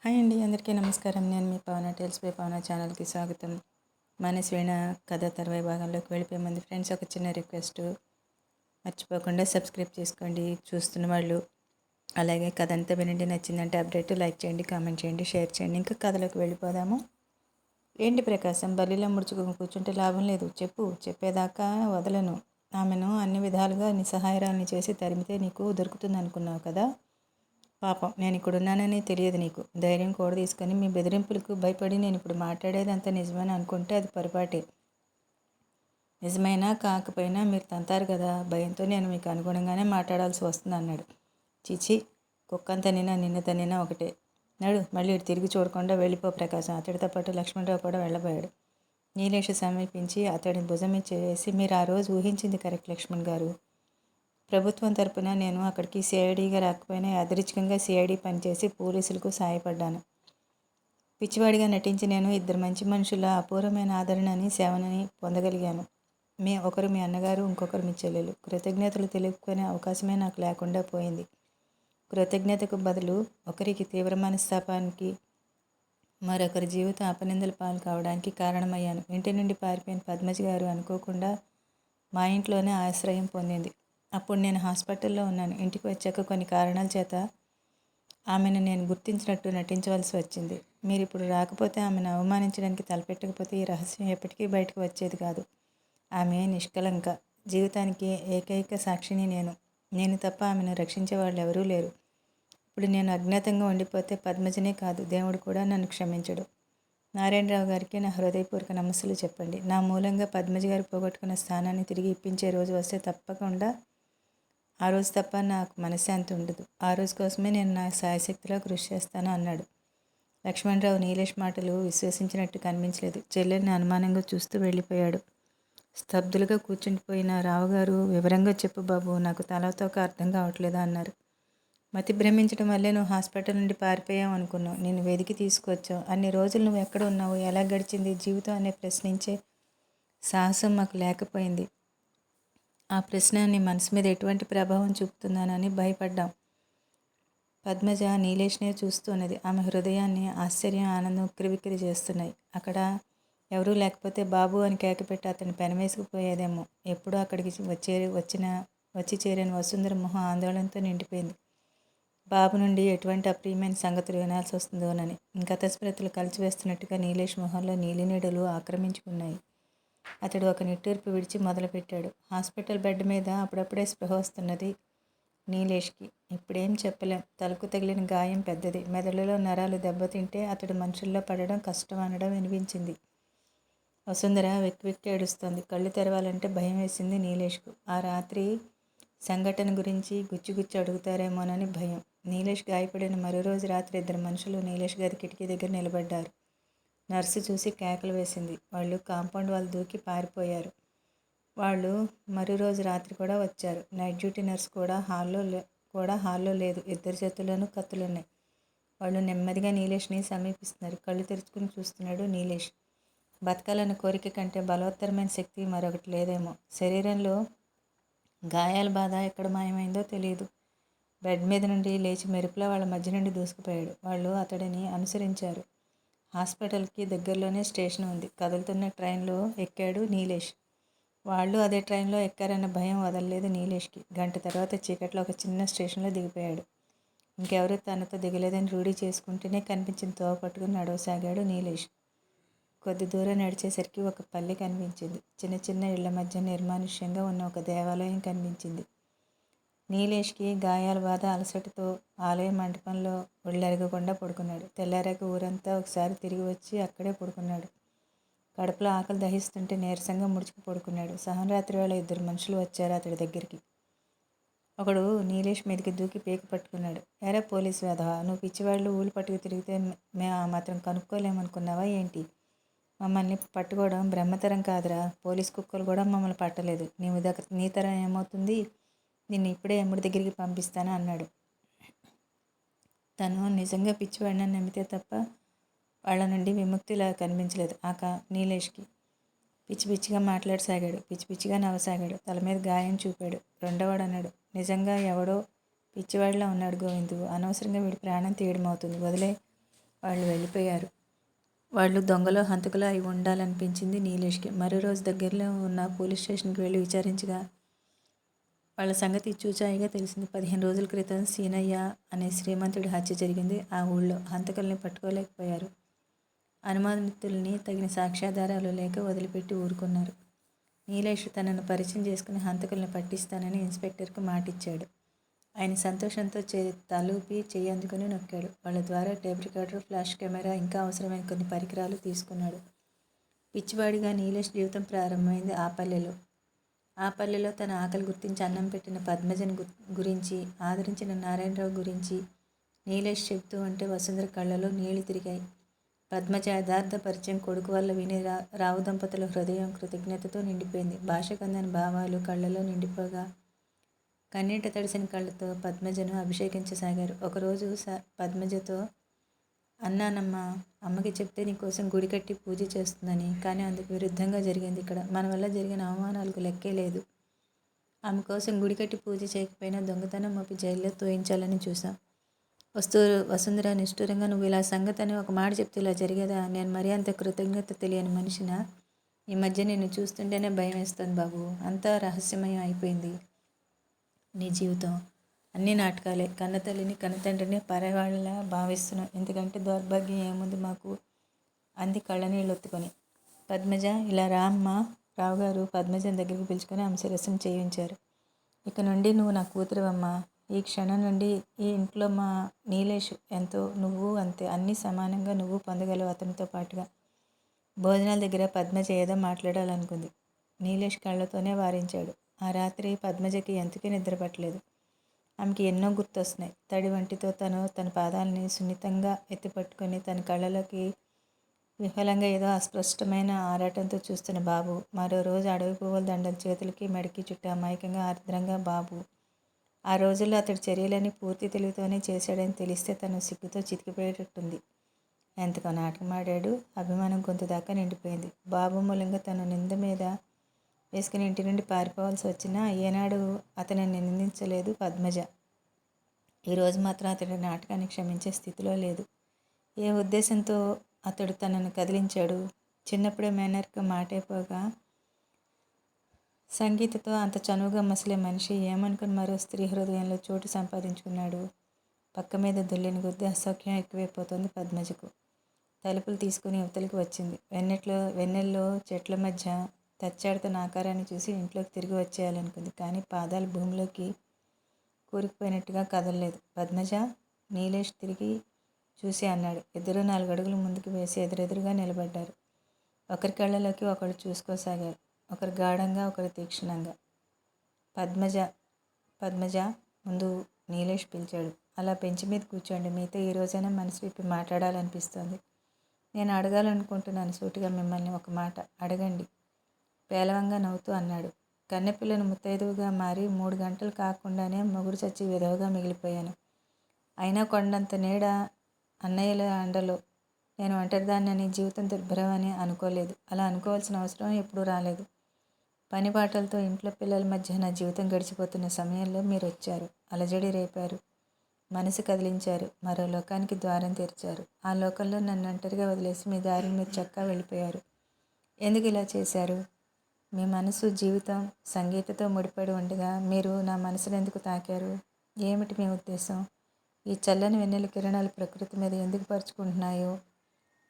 Hi అండి, అందరికీ నమస్కారం. నేను మీ పవన టేల్స్ బై పవన ఛానల్కి స్వాగతం. మనస్వీణ కథ తర్వాయి భాగంలోకి వెళ్ళిపోయే ముందు ఫ్రెండ్స్ ఒక చిన్న రిక్వెస్ట్, మర్చిపోకుండా సబ్స్క్రైబ్ చేసుకోండి చూస్తున్న వాళ్ళు. అలాగే కథ అంతా వినండి, నచ్చిందంటే అప్డేట్ లైక్ చేయండి, కామెంట్ చేయండి, షేర్ చేయండి. ఇంకా కథలోకి వెళ్ళిపోదాము. ఏంటి ప్రకాశం, బల్లిలో ముడుచుకుని కూర్చుంటే లాభం లేదు, చెప్పేదాకా వదలను. ఆమెను అన్ని విధాలుగా నిస్సహాయరాల్ని చేసి తరిమితే నీకు దొరుకుతుంది అనుకున్నావు కదా. పాపం, నేను ఇక్కడున్నానని తెలియదు నీకు. ధైర్యం కూడా తీసుకొని మీ బెదిరింపులకు భయపడి నేను ఇప్పుడు మాట్లాడేది అంత నిజమని అనుకుంటే అది పొరపాటే. నిజమైనా కాకపోయినా మీరు తంతారు కదా, భయంతో నేను మీకు అనుగుణంగానే మాట్లాడాల్సి వస్తుంది అన్నాడు. చిచి, కుక్కంత నిన్న తనినా ఒకటే. నడు, మళ్ళీ ఇటు తిరిగి చూడకుండా వెళ్ళిపో ప్రకాశం. అతడితో పాటు లక్ష్మణరావు కూడా వెళ్ళబోయాడు. నీలేష్ సమీపించి అతడిని భుజం మీద చేసి, మీరు ఆ రోజు ఊహించింది కరెక్ట్ లక్ష్మణ్ గారు. ప్రభుత్వం తరపున నేను అక్కడికి సిఐడిగా రాకపోయినా యాదృచ్ఛికంగా సిఐడి పనిచేసి పోలీసులకు సాయపడ్డాను. పిచ్చివాడిగా నటించి నేను ఇద్దరు మంచి మనుషుల అపూర్వమైన ఆదరణని సేవనని పొందగలిగాను. ఒకరు మీ అన్నగారు, ఇంకొకరు మీ చెల్లెలు. కృతజ్ఞతలు తెలుపుకునే అవకాశమే నాకు లేకుండా పోయింది. కృతజ్ఞతకు బదులు ఒకరికి తీవ్ర మనస్తాపానికి, మరొకరి జీవితం అపనిందల పాలు కావడానికి కారణమయ్యాను. ఇంటి నుండి పారిపోయిన పద్మజ గారు అనుకోకుండా మా ఇంట్లోనే ఆశ్రయం పొందింది. అప్పుడు నేను హాస్పిటల్లో ఉన్నాను. ఇంటికి వచ్చాక కొన్ని కారణాల చేత ఆమెను నేను గుర్తించినట్టు నటించవలసి వచ్చింది. మీరు ఇప్పుడు రాకపోతే, ఆమెను అవమానించడానికి తలపెట్టకపోతే ఈ రహస్యం ఎప్పటికీ బయటకు వచ్చేది కాదు. ఆమె నిష్కలంక. జీవితానికి ఏకైక సాక్షిని నేను తప్ప ఆమెను రక్షించే వాళ్ళు ఎవరూ లేరు. ఇప్పుడు నేను అజ్ఞాతంగా ఉండిపోతే పద్మజనే కాదు, దేవుడు కూడా నన్ను క్షమించడు. నారాయణరావు గారికి నా హృదయపూర్వక నమస్సులు చెప్పండి. నా మూలంగా పద్మజ గారు పోగొట్టుకున్న స్థానాన్ని తిరిగి ఇప్పించే రోజు వస్తే తప్పకుండా ఆ రోజు తప్ప నాకు మనశ్శాంతి ఉండదు. ఆ రోజు కోసమే నేను నా శాయశక్తిలో కృషి చేస్తాను అన్నాడు. లక్ష్మణరావు నీలేష్ మాటలు విశ్వసించినట్టు కనిపించలేదు. చెల్లెల్ని అనుమానంగా చూస్తూ వెళ్ళిపోయాడు. స్తబ్దులుగా కూర్చుండిపోయిన రావుగారు, వివరంగా చెప్పు బాబు, నాకు తలతోక అర్థం కావట్లేదు అన్నారు. మతి భ్రమించడం వల్లే నువ్వు హాస్పిటల్ నుండి పారిపోయావు అనుకున్నావు. నేను వెతికి తీసుకొచ్చావు. అన్ని రోజులు నువ్వు ఎక్కడ ఉన్నావు, ఎలా గడిచింది జీవితం అనే ప్రశ్నించే సాహసం మాకు లేకపోయింది. ఆ ప్రశ్న నీ మనసు మీద ఎటువంటి ప్రభావం చూపుతుందానని భయపడ్డాం. పద్మజ నీలేష్నే చూస్తున్నది. ఆమె హృదయాన్ని ఆశ్చర్యం, ఆనందం ఉక్కిరిబిక్కిరి చేస్తున్నాయి. అక్కడ ఎవరూ లేకపోతే బాబు అని కేకపెట్టి అతన్ని పెనవేసుకుపోయేదేమో. ఎప్పుడూ అక్కడికి వచ్చి చేరిన వసుంధర మొహం ఆందోళనతో నిండిపోయింది. బాబు నుండి ఎటువంటి అప్రియమైన సంగతులు వినాల్సి వస్తుందోనని. గతస్మృతులు కలిచివేస్తున్నట్టుగా నీలేష్ మొహంలో నీలినీడలు ఆక్రమించుకున్నాయి. అతడు ఒక నిట్టూర్పు విడిచి మొదలుపెట్టాడు. హాస్పిటల్ బెడ్ మీద అప్పుడప్పుడే స్పృహ వస్తున్నది నీలేష్కి. ఇప్పుడేం చెప్పలేం. తలకు తగిలిన గాయం పెద్దది. మెదడులో నరాలు దెబ్బతింటే అతడు మనుషుల్లో పడడం కష్టం అనడం వినిపించింది. వసుంధర వెక్కి వెక్కి ఏడుస్తోంది. కళ్ళు తెరవాలంటే భయం వేసింది నీలేష్కు. ఆ రాత్రి సంఘటన గురించి గుచ్చి అడుగుతారేమోనని భయం. నీలేష్ గాయపడిన మరో రోజు రాత్రి ఇద్దరు మనుషులు నీలేష్ గది కిటికీ దగ్గర నిలబడ్డారు. నర్సు చూసి కేకలు వేసింది. వాళ్ళు కాంపౌండ్ వాళ్ళు దూకి పారిపోయారు. వాళ్ళు మరో రోజు రాత్రి కూడా వచ్చారు. నైట్ డ్యూటీ నర్సు కూడా హాల్లో లేదు. ఇద్దరి చేతుల్లోనూ కత్తులున్నాయి. వాళ్ళు నెమ్మదిగా నీలేష్ని సమీపిస్తున్నారు. కళ్ళు తెరుచుకుని చూస్తున్నాడు నీలేష్. బతకాలన్న కోరిక కంటే బలవత్తరమైన శక్తి మరొకటి లేదేమో. శరీరంలో గాయాల బాధ ఎక్కడ మాయమైందో తెలియదు. బెడ్ మీద నుండి లేచి మెరుపులా వాళ్ళ మధ్య నుండి దూసుకుపోయాడు. వాళ్ళు అతడిని అనుసరించారు. హాస్పిటల్కి దగ్గరలోనే స్టేషన్ ఉంది. కదులుతున్న ట్రైన్లో ఎక్కాడు నీలేష్. వాళ్ళు అదే ట్రైన్లో ఎక్కారన్న భయం వదలలేదు నీలేష్కి. గంట తర్వాత చీకట్లో ఒక చిన్న స్టేషన్లో దిగిపోయాడు. ఇంకెవరూ తనతో దిగలేదని రూఢీ చేసుకుంటూనే కనిపించిన తోవ పట్టుకుని నడవసాగాడు నీలేష్. కొద్ది దూరం నడిచేసరికి ఒక పల్లె కనిపించింది. చిన్న చిన్న ఇళ్ల మధ్య నిర్మానుష్యంగా ఉన్న ఒక దేవాలయం కనిపించింది. నీలేష్కి గాయాల బాధ అలసటతో ఆలయ మంటపంలో ఒళ్ళెరగకుండా పడుకున్నాడు. తెల్లారాక ఊరంతా ఒకసారి తిరిగి వచ్చి అక్కడే పడుకున్నాడు. కడుపులో ఆకలి దహిస్తుంటే నీరసంగా ముడుచుకు పడుకున్నాడు. సహనరాత్రి వేళ ఇద్దరు మనుషులు వచ్చారు అతడి దగ్గరికి. ఒకడు నీలేష్ మీదకి దూకి పీక పట్టుకున్నాడు. ఎరా పోలీసు వెధవా, నువ్వు పిచ్చివాళ్ళు ఊళ్ళు పట్టుకు తిరిగితే మేము ఆ మాత్రం కనుక్కోలేమనుకున్నావా ఏంటి? మమ్మల్ని పట్టుకోవడం బ్రహ్మతరం కాదురా. పోలీస్ కుక్కలు కూడా మమ్మల్ని పట్టలేదు. నీ తరం ఏమవుతుంది? నిన్ను ఇప్పుడే ఎమ్ముడి దగ్గరికి పంపిస్తాను అన్నాడు. తను నిజంగా పిచ్చివాడిని నమ్మితే తప్ప వాళ్ళ నుండి విముక్తిలా కనిపించలేదు నీలేష్కి. పిచ్చి పిచ్చిగా మాట్లాడసాగాడు. పిచ్చి పిచ్చిగా నవ్వసాగాడు. తల మీద గాయం చూపాడు. రెండోవాడు అన్నాడు, నిజంగా ఎవడో పిచ్చివాడిలా ఉన్నాడు గోవిందు. అనవసరంగా వీడి ప్రాణం తీయడం అవుతుంది. వదిలే. వాళ్ళు వెళ్ళిపోయారు. వాళ్ళు దొంగలో హంతకులో అయి ఉండాలనిపించింది నీలేష్కి. మరో రోజు దగ్గరలో ఉన్న పోలీస్ స్టేషన్కి వెళ్ళి విచారించగా వాళ్ళ సంగతి చూచాయిగా తెలిసింది. 15 రోజుల క్రితం సీనయ్య అనే శ్రీమంతుడి హత్య జరిగింది ఆ ఊళ్ళో. హంతకుల్ని పట్టుకోలేకపోయారు. అనుమానితుల్ని తగిన సాక్ష్యాధారాలు లేక వదిలిపెట్టి ఊరుకున్నారు. నీలేష్ తనను పరిచయం చేసుకుని హంతకుల్ని పట్టిస్తానని ఇన్స్పెక్టర్కు మాటిచ్చాడు. ఆయన సంతోషంతో తలూపి చెయ్యి అందుకుని నొక్కాడు. వాళ్ళ ద్వారా టేప్ రికార్డర్, ఫ్లాష్ కెమెరా, ఇంకా అవసరమైన కొన్ని పరికరాలు తీసుకున్నాడు. పిచ్చివాడిగా నీలేష్ జీవితం ప్రారంభమైంది ఆ పల్లెలో తన ఆకలి గుర్తించి అన్నం పెట్టిన పద్మజని గురించి, ఆదరించిన నారాయణరావు గురించి నీలేష్ చెబుతూ ఉంటే వసుంధర కళ్ళలో నీళ్లు తిరిగాయి. పద్మజ యథార్థ పరిచయం కొడుకు వల్ల విని రావు దంపతుల హృదయం కృతజ్ఞతతో నిండిపోయింది. భాషకు అందని భావాలు కళ్ళలో నిండిపోగా కన్నీట తడిసిన కళ్ళతో పద్మజను అభిషేకించసాగారు. ఒకరోజు పద్మజతో అన్నానమ్మా, అమ్మకి చెప్తే నీకోసం గుడి కట్టి పూజ చేస్తుందని. కానీ అందుకు విరుద్ధంగా జరిగింది ఇక్కడ. మన వల్ల జరిగిన అవమానాలకు లెక్కే లేదు. ఆమె కోసం గుడి కట్టి పూజ చేయకపోయినా దొంగతనం మోపి జైల్లో తోయించాలని చూసాం. వసుంధర నిష్ఠూరంగా, నువ్వు ఇలా సంగతి అని ఒక మాట చెప్తే ఇలా జరిగేదా? నేను మరీ అంత కృతజ్ఞత తెలియని మనిషినా? ఈ మధ్య నిన్ను చూస్తుంటేనే భయం వేస్తుంది బాబు. అంతా రహస్యమయం అయిపోయింది నీ జీవితం. అన్ని నాటకాలే. కన్నతల్లిని కన్నతండ్రిని పరాయివాళ్ళలా భావిస్తున్నాం. ఎందుకంటే దౌర్భాగ్యం ఏముంది మాకు అంది కళ్ళనీళ్ళు ఒత్తుకొని. పద్మజ, ఇలా రా అమ్మా. రావుగారు పద్మజని దగ్గరికి పిలుచుకొని ఆమె శిరస్సును చేయించారు. ఇక నుండి నువ్వు నా కూతురువమ్మా. ఈ క్షణం నుండి ఈ ఇంట్లో మా నీలేష్ ఎంతో, నువ్వు అంతే. అన్నీ సమానంగా నువ్వు పొందగలవు అతనితో పాటుగా. భోజనాల దగ్గర పద్మజ ఏదో మాట్లాడాలనుకుంది. నీలేష్ కళ్ళతోనే వారించాడు. ఆ రాత్రి పద్మజకి ఎంతకీ నిద్రపట్టలేదు. ఆమెకి ఎన్నో గుర్తొస్తున్నాయి. తడి వంటితో తన పాదాలని సున్నితంగా ఎత్తిపట్టుకొని తన కళ్ళలోకి విఫలంగా ఏదో అస్పష్టమైన ఆరాటంతో చూస్తున్న బాబు. మరో రోజు అడవి పువ్వుల దండలు చేతులకి మెడకి చుట్టూ అమాయకంగా ఆర్ద్రంగా బాబు. ఆ రోజుల్లో అతడి చర్యలన్నీ పూర్తి తెలివితోనే చేశాడని తెలిస్తే తను సిగ్గుతో చితికిపోయేటట్టుంది. ఎంతగా నాటకమాడాడు. అభిమానం గొంతు దాకా నిండిపోయింది. బాబు మూలంగా తను నింద మీద వేసుకుని ఇంటి నుండి పారిపోవాల్సి వచ్చినా ఏనాడు అతనిని నిందించలేదు పద్మజ. ఈరోజు మాత్రం అతడి నాటకాన్ని క్షమించే స్థితిలో లేదు. ఏ ఉద్దేశంతో అతడు తనను కదిలించాడు? చిన్నప్పుడే మేనర్కు మాటైపోగా సంగీతతో అంత చనువుగా మసిలే మనిషి ఏమనుకుని మరో స్త్రీ హృదయంలో చోటు సంపాదించుకున్నాడు. పక్క మీద దుల్లిని కొద్దీ అసౌఖ్యం ఎక్కువైపోతుంది పద్మజకు. తలుపులు తీసుకుని యువతలకి వచ్చింది. వెన్నెల్లో చెట్ల మధ్య తచ్చాడుతున్న ఆకారాన్ని చూసి ఇంట్లోకి తిరిగి వచ్చేయాలనుకుంది. కానీ పాదాలు భూమిలోకి కూరుకుపోయినట్టుగా కదలలేదు. పద్మజ, నీలేష్ తిరిగి చూసి అన్నాడు. ఇద్దరూ 4 అడుగులు ముందుకు వేసి ఎదురెదురుగా నిలబడ్డారు. ఒకరి కళ్ళలోకి ఒకళ్ళు చూసుకోసాగారు. ఒకరు గాఢంగా, ఒకరు తీక్షణంగా. పద్మజ ముందు నీలేష్ పిలిచాడు. అలా బెంచి మీద కూర్చోండి. మీతో ఈ రోజైనా మనసు విప్పి మాట్లాడాలనిపిస్తోంది. నేను అడగాలనుకుంటున్నాను సూటిగా మిమ్మల్ని ఒక మాట. అడగండి పేలవంగా నవ్వుతూ అన్నాడు. కన్నెపిల్లను ముత్తైదువుగా మారి 3 గంటలు కాకుండానే మొగుడు చచ్చి విధవగా మిగిలిపోయాను. అయినా కొండంత నీడ అన్నయ్యల అండలో నేను ఒంటరిదాన్నని, జీవితం దుర్భరం అని అనుకోలేదు. అలా అనుకోవాల్సిన అవసరం ఎప్పుడూ రాలేదు. పని పాటలతో ఇంట్లో పిల్లల మధ్య నా జీవితం గడిచిపోతున్న సమయంలో మీరు వచ్చారు. అలజడి రేపారు. మనసు కదిలించారు. మరో లోకానికి ద్వారం తెరిచారు. ఆ లోకంలో నన్ను ఒంటరిగా వదిలేసి మీ దారిని మీరు చక్కా వెళ్ళిపోయారు. ఎందుకు ఇలా చేశారు? మీ మనసు, జీవితం సంగీతతో ముడిపడి ఉండగా మీరు నా మనసును ఎందుకు తాకారు? ఏమిటి మీ ఉద్దేశం? ఈ చల్లని వెన్నెల కిరణాలు ప్రకృతి మీద ఎందుకు పరుచుకుంటున్నాయో,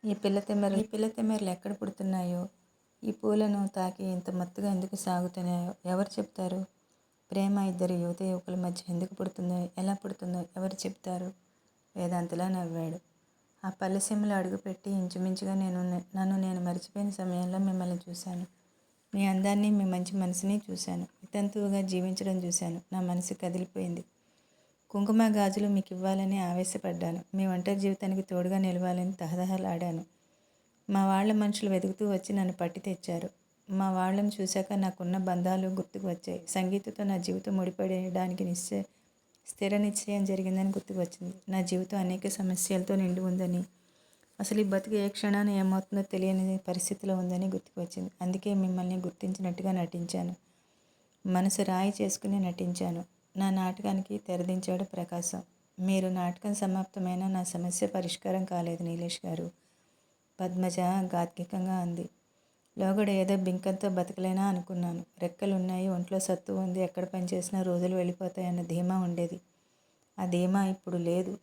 ఈ పిల్ల తెమ్మెరలు ఎక్కడ పుడుతున్నాయో, ఈ పూలను తాకి ఇంత మత్తుగా ఎందుకు సాగుతున్నాయో ఎవరు చెప్తారు? ప్రేమ ఇద్దరు యువత యువకుల మధ్య ఎందుకు పుడుతుందో, ఎలా పుడుతుందో ఎవరు చెప్తారు? వేదాంతలా నవ్వాడు. ఆ పల్లెసీమలో అడుగుపెట్టి ఇంచుమించుగా నన్ను నేను మరిచిపోయిన సమయంలో మిమ్మల్ని చూశాను. మీ అందాన్ని, మీ మంచి మనసుని చూశాను. వితంతువుగా జీవించడం చూశాను. నా మనసు కదిలిపోయింది. కుంకుమ గాజులు మీకు ఇవ్వాలని ఆవేశపడ్డాను. మీ ఒంటరి జీవితానికి తోడుగా నిలవాలని తహతహలాడాను. మా వాళ్ళ మనుషులు వెతుకుతూ వచ్చి నన్ను పట్టి తెచ్చారు. మా వాళ్ళని చూశాక నాకున్న బంధాలు గుర్తుకు వచ్చాయి. సంగీతతో నా జీవితం ముడిపడేయడానికి స్థిర నిశ్చయం జరిగిందని గుర్తుకు వచ్చింది. నా జీవితం అనేక సమస్యలతో నిండి ఉందని, అసలు ఈ బతుకు ఏ క్షణాన ఏమవుతుందో తెలియని పరిస్థితిలో ఉందని గుర్తుకు వచ్చింది. అందుకే మిమ్మల్ని గుర్తించినట్టుగా నటించాను. మనసు రాయి చేసుకుని నటించాను. నా నాటకానికి తెరదించాడు ప్రకాశం. మీరు నాటకం సమాప్తమైన నా సమస్య పరిష్కారం కాలేదు నీలేష్ గారు, పద్మజ గాద్గికంగా అంది. లోగడ ఏదో బింకంతో బతకలేనా అనుకున్నాను. రెక్కలున్నాయి, ఒంట్లో సత్తు ఉంది, ఎక్కడ పనిచేసినా రోజులు వెళ్ళిపోతాయన్న ధీమా ఉండేది. ఆ ధీమా ఇప్పుడు లేదు.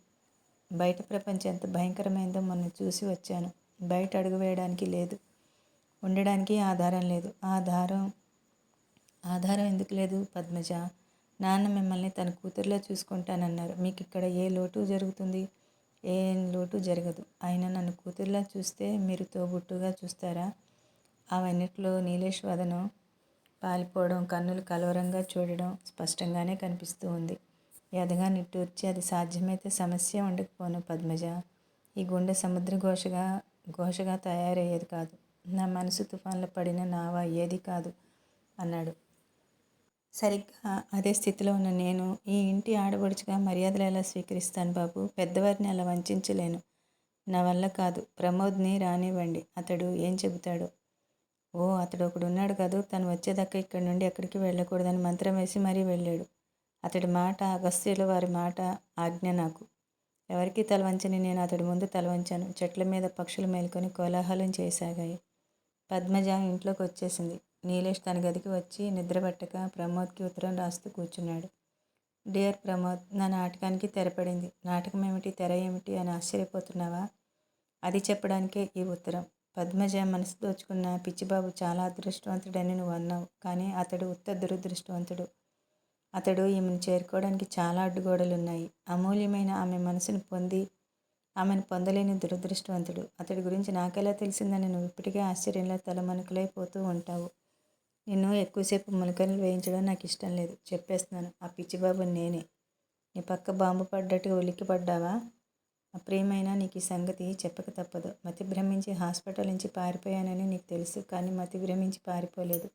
బయట ప్రపంచం ఎంత భయంకరమైందో మొన్న చూసి వచ్చాను. బయట అడుగు వేయడానికి లేదు, ఉండడానికి ఆధారం లేదు. ఆధారం ఎందుకు లేదు పద్మజ? నాన్న మిమ్మల్ని తన కూతురులో చూసుకుంటానన్నారు. మీకు ఇక్కడ ఏ లోటు జరుగుతుంది? ఏం లోటు జరగదు. అయినా నన్ను కూతురులా చూస్తే మీరు తోబుట్టుగా చూస్తారా? అవన్నిట్లో నీలేష్ వదనం పాలిపోవడం, కన్నులు కలవరంగా చూడడం స్పష్టంగానే కనిపిస్తూ ఉంది. ఎదగా నిట్టూర్చి, అది సాధ్యమైతే సమస్య ఉండకపోను పద్మజ. ఈ గుండె సముద్ర ఘోషగా తయారయ్యేది కాదు. నా మనసు తుఫాన్లో పడిన నావ అయ్యేది కాదు అన్నాడు. సరిగ్గా అదే స్థితిలో ఉన్న నేను ఈ ఇంటి ఆడబడుచుగా మర్యాదలు ఎలా స్వీకరిస్తాను బాబు? పెద్దవారిని అలా వంచలేను. నా వల్ల కాదు. ప్రమోద్ని రానివ్వండి, అతడు ఏం చెబుతాడో. ఓ, అతడు ఒకడున్నాడు కదూ, తను వచ్చేదాకా ఇక్కడి నుండి ఎక్కడికి వెళ్ళకూడదని మంత్రం వేసి మరీ వెళ్ళాడు. అతడి మాట, అగస్త్యుల వారి మాట ఆజ్ఞ నాకు. ఎవరికీ తలవంచని నేను అతడి ముందు తలవంచాను. చెట్ల మీద పక్షులు మేల్కొని కోలాహలం చేయసాగాయి. పద్మజ ఇంట్లోకి వచ్చేసింది. నీలేష్ తన గదికి వచ్చి నిద్రపట్టక ప్రమోద్కి ఉత్తరం రాస్తూ కూర్చున్నాడు. డియర్ ప్రమోద్, నా నాటకానికి తెరపడింది. నాటకం ఏమిటి, తెర ఏమిటి అని ఆశ్చర్యపోతున్నావా? అది చెప్పడానికే ఈ ఉత్తరం. పద్మజ మనసు దోచుకున్న పిచ్చిబాబు చాలా అదృష్టవంతుడని నువ్వు అన్నావు, కానీ అతడు ఉత్త దురదృష్టవంతుడు. అతడు ఈమెను చేరుకోవడానికి చాలా అడ్డుగోడలున్నాయి. అమూల్యమైన ఆమె మనసును ఆమెను పొందలేని దురదృష్టవంతుడు. అతడి గురించి నాకెలా తెలిసిందని నువ్వు ఇప్పటికే ఆశ్చర్యంలో తలమణుకులైపోతూ ఉంటావు. నిన్ను ఎక్కువసేపు ములకలు వేయించడం నాకు ఇష్టం లేదు. చెప్పేస్తున్నాను, ఆ పిచ్చిబాబుని నేనే. నీ పక్క బాంబు పడ్డట్టుగా ఉలిక్కిపడ్డావా? అప్రియమైనా నీకు ఈ సంగతి చెప్పక తప్పదు. మతి భ్రమించి హాస్పిటల్ నుంచి పారిపోయానని నీకు తెలుసు, కానీ మతి భ్రమించి పారిపోలేదు.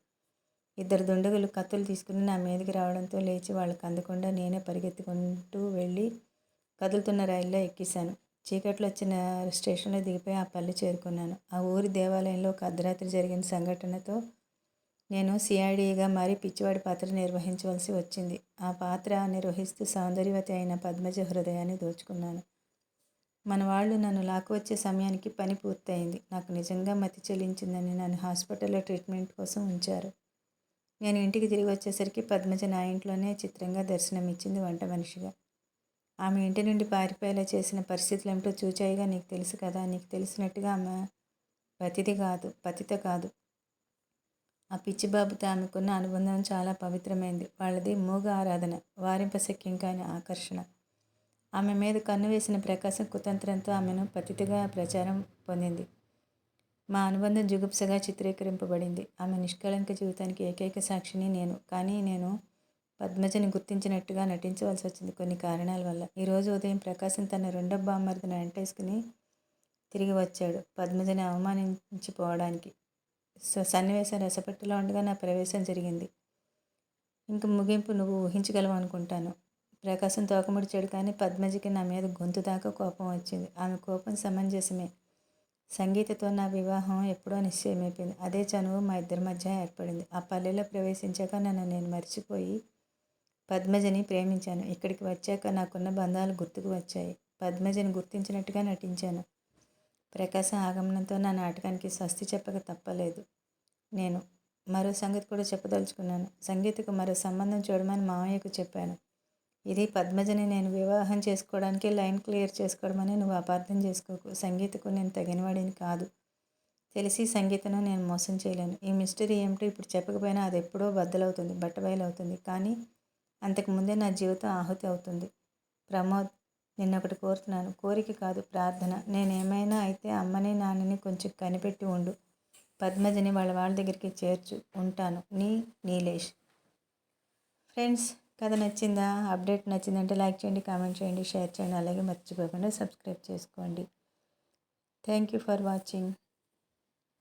2 దుండగులు కత్తులు తీసుకుని నా మీదకి రావడంతో లేచి వాళ్ళకి అందకుండా నేనే పరిగెత్తుకుంటూ వెళ్ళి కదులుతున్న రైల్లో ఎక్కేశాను. చీకట్లో వచ్చిన స్టేషన్లో దిగిపోయి ఆ పల్లె చేరుకున్నాను. ఆ ఊరి దేవాలయంలో ఒక అర్ధరాత్రి జరిగిన సంఘటనతో నేను సిఐడిగా మారి పిచ్చివాడి పాత్ర నిర్వహించవలసి వచ్చింది. ఆ పాత్ర నిర్వహిస్తూ సౌందర్యవతి అయిన పద్మజ హృదయాన్ని దోచుకున్నాను. మన వాళ్ళు నన్ను లాక్కువచ్చే సమయానికి పని పూర్తయింది. నాకు నిజంగా మతి చెల్లించిందని నన్ను హాస్పిటల్లో ట్రీట్మెంట్ కోసం ఉంచారు. నేను ఇంటికి తిరిగి వచ్చేసరికి పద్మజ నా ఇంట్లోనే చిత్రంగా దర్శనమిచ్చింది, వంట మనిషిగా. ఆమె ఇంటి నుండి పారిపోయేలా చేసిన పరిస్థితులు ఏమిటో చూచాయిగా, నీకు తెలుసు కదా. నీకు తెలిసినట్టుగా ఆమె పతిత కాదు. ఆ పిచ్చిబాబుతో ఆమెకున్న అనుబంధం చాలా పవిత్రమైంది. వాళ్ళది మూగ ఆరాధన, వారింపశక్యం కాని ఆకర్షణ. ఆమె మీద కన్ను వేసిన ప్రకాశం కుతంత్రంతో ఆమెను పతితగా ప్రచారం పొందింది. మా అనుబంధం జుగుప్సగా చిత్రీకరింపబడింది. ఆమె నిష్కళంక జీవితానికి ఏకైక సాక్షిని నేను. కానీ నేను పద్మజని గుర్తించినట్టుగా నటించవలసి వచ్చింది కొన్ని కారణాల వల్ల. ఈరోజు ఉదయం ప్రకాశం తన రెండో బామ్మర్దిని వెంటేసుకుని తిరిగి వచ్చాడు, పద్మజని అవమానించిపోవడానికి. సన్నివేశం రసపట్టులో ఉండగా నా ప్రవేశం జరిగింది. ఇంక ముగింపు నువ్వు ఊహించగలవు అనుకుంటాను. ప్రకాశం తోకముడిచాడు, కానీ పద్మజకి నా మీద గొంతు దాకా కోపం వచ్చింది. ఆమె కోపం సమంజసమే. సంగీతతో నా వివాహం ఎప్పుడో నిశ్చయమైపోయింది. అదే చనువు మా ఇద్దరి మధ్య ఏర్పడింది. ఆ పల్లెలో ప్రవేశించాక నన్ను నేను మర్చిపోయి పద్మజని ప్రేమించాను. ఇక్కడికి వచ్చాక నాకున్న బంధాలు గుర్తుకు వచ్చాయి. పద్మజని గుర్తించినట్టుగా నటించాను. ప్రకాశం ఆగమనంతో నా నాటకానికి స్వస్తి చెప్పక తప్పలేదు. నేను మరో సంగతి కూడా చెప్పదలుచుకున్నాను. సంగీతకు మరో సంబంధం చూడమని మామయ్యకు చెప్పాను. ఇది పద్మజని నేను వివాహం చేసుకోవడానికి లైన్ క్లియర్ చేసుకోవడమని నువ్వు అపార్థం చేసుకోకు. సంగీతకు నేను తగినవాడిని కాదు. తెలిసి సంగీతను నేను మోసం చేయలేను. ఈ మిస్టరీ ఏమిటో ఇప్పుడు చెప్పకపోయినా అది ఎప్పుడో బద్దలవుతుంది, బట్టబయలవుతుంది. కానీ అంతకుముందే నా జీవితం ఆహుతి అవుతుంది. ప్రమోద్, నిన్నొకటి కోరుతున్నాను. కోరిక కాదు, ప్రార్థన. నేనేమైనా అయితే అమ్మని నాన్నని కొంచెం కనిపెట్టి ఉండు. పద్మజని వాళ్ళ దగ్గరికి చేర్చు. ఉంటాను, నీ నీలేష్. ఫ్రెండ్స్, కథ నచ్చిందా? అప్డేట్ నచ్చిందంటే లైక్ చేయండి, కామెంట్ చేయండి, షేర్ చేయండి. అలాగే మర్చిపోకుండా సబ్స్క్రైబ్ చేసుకోండి. Thank you for watching.